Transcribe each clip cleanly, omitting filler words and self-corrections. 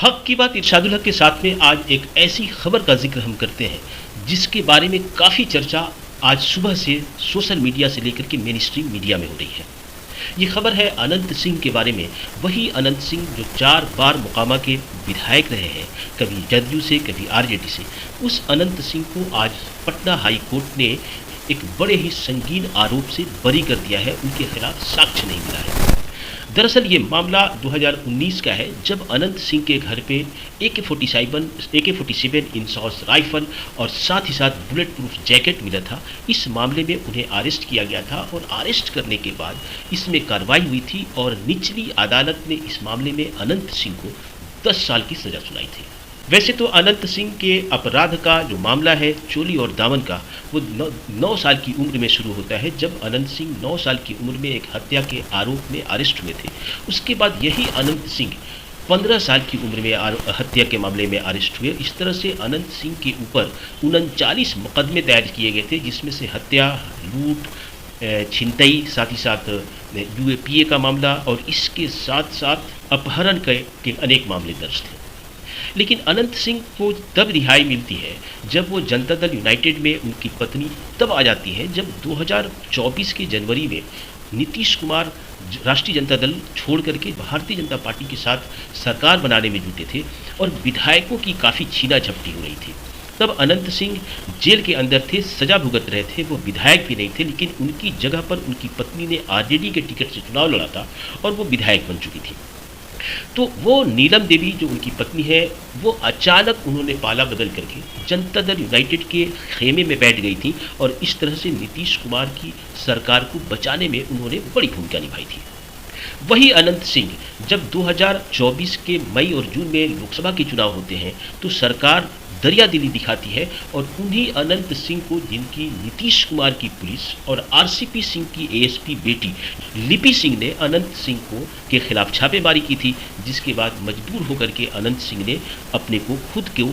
हक की बात इरशादुल हक के साथ में आज एक ऐसी खबर का जिक्र हम करते हैं जिसके बारे में काफ़ी चर्चा आज सुबह से सोशल मीडिया से लेकर के मेन स्ट्रीम मीडिया में हो रही है। ये खबर है अनंत सिंह के बारे में। वही अनंत सिंह जो 4 बार मोकामा के विधायक रहे हैं, कभी जदयू से कभी आरजेडी से। उस अनंत सिंह को आज पटना हाई कोर्ट ने एक बड़े ही संगीन आरोप से बरी कर दिया है। उनके खिलाफ साक्ष्य नहीं मिला है। दरअसल ये मामला 2019 का है, जब अनंत सिंह के घर पे AK-47 इंसॉस राइफल और साथ ही साथ बुलेट प्रूफ जैकेट मिला था। इस मामले में उन्हें अरेस्ट किया गया था और अरेस्ट करने के बाद इसमें कार्रवाई हुई थी और निचली अदालत ने इस मामले में अनंत सिंह को 10 साल की सज़ा सुनाई थी। वैसे तो अनंत सिंह के अपराध का जो मामला है चोली और दामन का, वो 9 साल की उम्र में शुरू होता है, जब अनंत सिंह 9 साल की उम्र में एक हत्या के आरोप में अरेस्ट हुए थे। उसके बाद यही अनंत सिंह 15 साल की उम्र में हत्या के मामले में अरेस्ट हुए। इस तरह से अनंत सिंह के ऊपर 39 मुकदमे दायर किए गए थे, जिसमें से हत्या, लूट, छिनतई, साथ ही साथ UAPA का मामला और इसके साथ साथ अपहरण के अनेक मामले दर्ज थे। लेकिन अनंत सिंह को तब रिहाई मिलती है जब वो जनता दल यूनाइटेड में उनकी पत्नी तब आ जाती है जब 2024 के जनवरी में नीतीश कुमार राष्ट्रीय जनता दल छोड़ करके भारतीय जनता पार्टी के साथ सरकार बनाने में जुटे थे और विधायकों की काफ़ी छीना झपटी हो रही थी। तब अनंत सिंह जेल के अंदर थे, सजा भुगत रहे थे। वो विधायक भी नहीं थे, लेकिन उनकी जगह पर उनकी पत्नी ने आरजेडी के टिकट से चुनाव लड़ा था और वो विधायक बन चुकी थी। तो वो नीलम देवी जो उनकी पत्नी है, वो अचानक उन्होंने पाला बदल करके जनता दल यूनाइटेड के खेमे में बैठ गई थी और इस तरह से नीतीश कुमार की सरकार को बचाने में उन्होंने बड़ी भूमिका निभाई थी। वही अनंत सिंह जब 2024 के मई और जून में लोकसभा के चुनाव होते हैं तो सरकार दरियादिली दिखाती है और उन्हीं अनंत सिंह को, जिनकी नीतीश कुमार की पुलिस और RCP सिंह की ASP बेटी लिपि सिंह ने अनंत सिंह के खिलाफ छापेमारी की थी, जिसके बाद मजबूर होकर के अनंत सिंह ने अपने को खुद को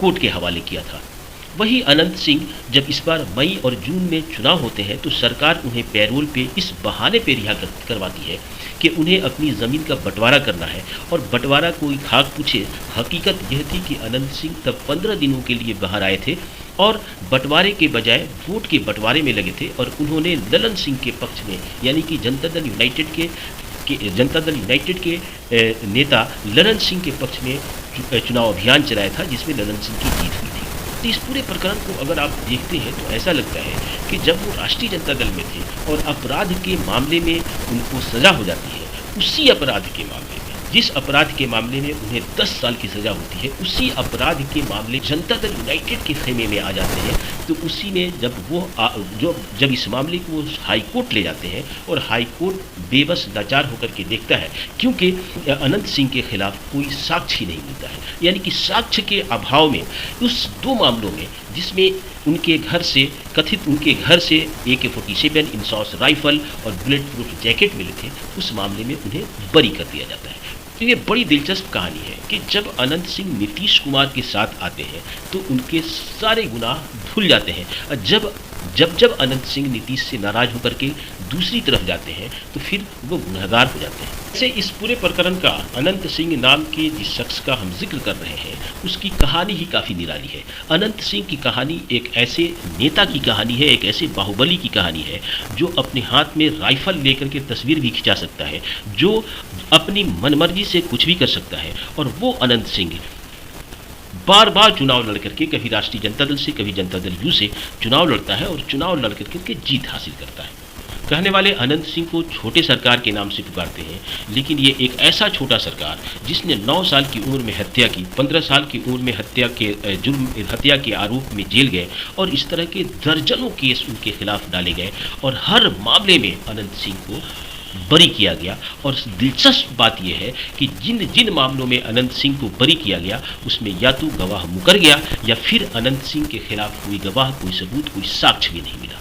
कोर्ट के हवाले किया था। वही अनंत सिंह जब इस बार मई और जून में चुनाव होते हैं तो सरकार उन्हें पैरोल पे इस बहाने पे रिहा करवाती है कि उन्हें अपनी ज़मीन का बंटवारा करना है और बंटवारा कोई खाक पूछे। हकीकत यह थी कि अनंत सिंह तब 15 दिनों के लिए बाहर आए थे और बंटवारे के बजाय वोट के बंटवारे में लगे थे और उन्होंने ललन सिंह के पक्ष में, यानी कि जनता दल यूनाइटेड के नेता ललन सिंह के पक्ष में चुनाव अभियान चलाया था, जिसमें ललन सिंह की जीत हुई थी। तो इस पूरे प्रकरण को अगर आप देखते हैं तो ऐसा लगता है कि जब वो राष्ट्रीय जनता दल में थे और अपराध के मामले में उनको सज़ा हो जाती है, उसी अपराध के मामले में, जिस अपराध के मामले में उन्हें 10 साल की सज़ा होती है, उसी अपराध के मामले जनता दल यूनाइटेड के खेमे में आ जाते हैं। तो उसी में जब इस मामले को हाई कोर्ट ले जाते हैं और हाई कोर्ट बेबस लाचार होकर के देखता है, क्योंकि अनंत सिंह के खिलाफ कोई साक्ष्य नहीं मिलता है, यानी कि साक्ष्य के अभाव में उस 2 मामलों में जिसमें उनके घर से AK-47 इंसॉस राइफल और बुलेट प्रूफ जैकेट मिले थे, उस मामले में उन्हें बरी कर दिया जाता है। तो ये बड़ी दिलचस्प कहानी है कि जब अनंत सिंह नीतीश कुमार के साथ आते हैं तो उनके सारे गुनाह धुल जाते हैं और जब अनंत सिंह नीतीश से नाराज होकर के दूसरी तरफ जाते हैं तो फिर वो गुनहगार हो जाते हैं। ऐसे इस पूरे प्रकरण का अनंत सिंह नाम के जिस शख्स का हम जिक्र कर रहे हैं, उसकी कहानी ही काफ़ी निराली है। अनंत सिंह की कहानी एक ऐसे नेता की कहानी है, एक ऐसे बाहुबली की कहानी है जो अपने हाथ में राइफल लेकर के तस्वीर भी खिंचा सकता है, जो अपनी मनमर्जी से कुछ भी कर सकता है। और वो अनंत सिंह बार बार चुनाव लड़ करके, कभी राष्ट्रीय जनता दल से, कभी जनता दल यू से चुनाव लड़ता है और चुनाव लड़ करके जीत हासिल करता है। कहने वाले अनंत सिंह को छोटे सरकार के नाम से पुकारते हैं, लेकिन ये एक ऐसा छोटा सरकार जिसने 9 साल की उम्र में हत्या की, 15 साल की उम्र में हत्या के आरोप में जेल गए और इस तरह के दर्जनों केस उनके खिलाफ डाले गए और हर मामले में अनंत सिंह को बरी किया गया। और दिलचस्प बात यह है कि जिन मामलों में अनंत सिंह को बरी किया गया उसमें या तो गवाह मुकर गया या फिर अनंत सिंह के खिलाफ कोई गवाह, कोई सबूत, कोई साक्ष्य भी नहीं मिला।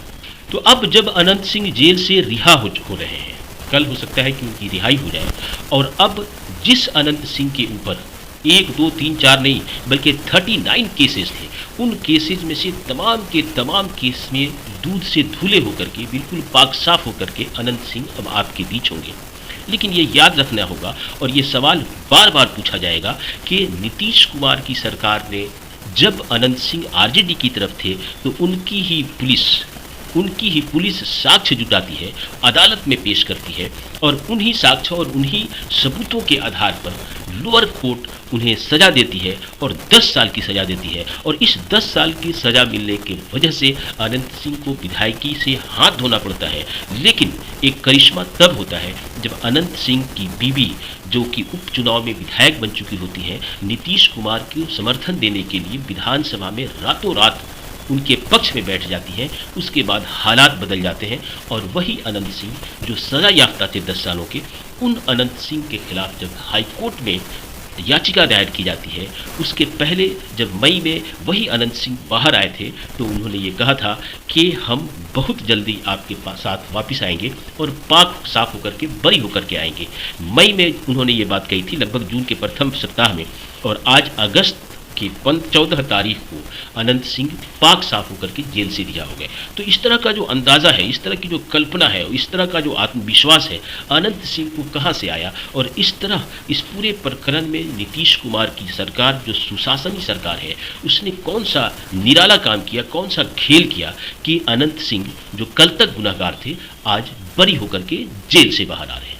तो अब जब अनंत सिंह जेल से रिहा हो रहे हैं, कल हो सकता है कि उनकी रिहाई हो जाए, और अब जिस अनंत सिंह के ऊपर 1, 2, 3, 4 नहीं बल्कि 39 केसेस थे, उन केसेस में से तमाम के तमाम केस में दूध से धुले होकर के, बिल्कुल पाक साफ होकर के अनंत सिंह अब आपके बीच होंगे। लेकिन ये याद रखना होगा और ये सवाल बार बार पूछा जाएगा कि नीतीश कुमार की सरकार ने जब अनंत सिंह आरजेडी की तरफ थे तो उनकी ही पुलिस साक्ष्य जुटाती है, अदालत में पेश करती है और उन्हीं साक्ष्य और उन्हीं सबूतों के आधार पर लोअर कोर्ट उन्हें सज़ा देती है और 10 साल की सज़ा देती है। और इस 10 साल की सज़ा मिलने की वजह से अनंत सिंह को विधायकी से हाथ धोना पड़ता है। लेकिन एक करिश्मा तब होता है जब अनंत सिंह की बीवी, जो कि उपचुनाव में विधायक बन चुकी होती हैं, नीतीश कुमार को समर्थन देने के लिए विधानसभा में रातों रात उनके पक्ष में बैठ जाती हैं। उसके बाद हालात बदल जाते हैं और वही अनंत सिंह जो सज़ा याफ्ता थे 10 सालों के, उन अनंत सिंह के खिलाफ जब हाई कोर्ट में याचिका दायर की जाती है, उसके पहले जब मई में वही अनंत सिंह बाहर आए थे तो उन्होंने ये कहा था कि हम बहुत जल्दी आपके साथ वापस आएंगे और पाक साफ होकर के बरी होकर के आएंगे। मई में उन्होंने ये बात कही थी, लगभग जून के प्रथम सप्ताह में, और आज अगस्त कि 14 तारीख को अनंत सिंह पाक साफ होकर के जेल से रिहा हो गए। तो इस तरह का जो अंदाज़ा है, इस तरह की जो कल्पना है, इस तरह का जो आत्मविश्वास है अनंत सिंह को कहाँ से आया, और इस तरह इस पूरे प्रकरण में नीतीश कुमार की सरकार, जो सुशासनी सरकार है, उसने कौन सा निराला काम किया, कौन सा खेल किया कि अनंत सिंह जो कल तक गुनहगार थे आज बरी होकर के जेल से बाहर आ रहे हैं।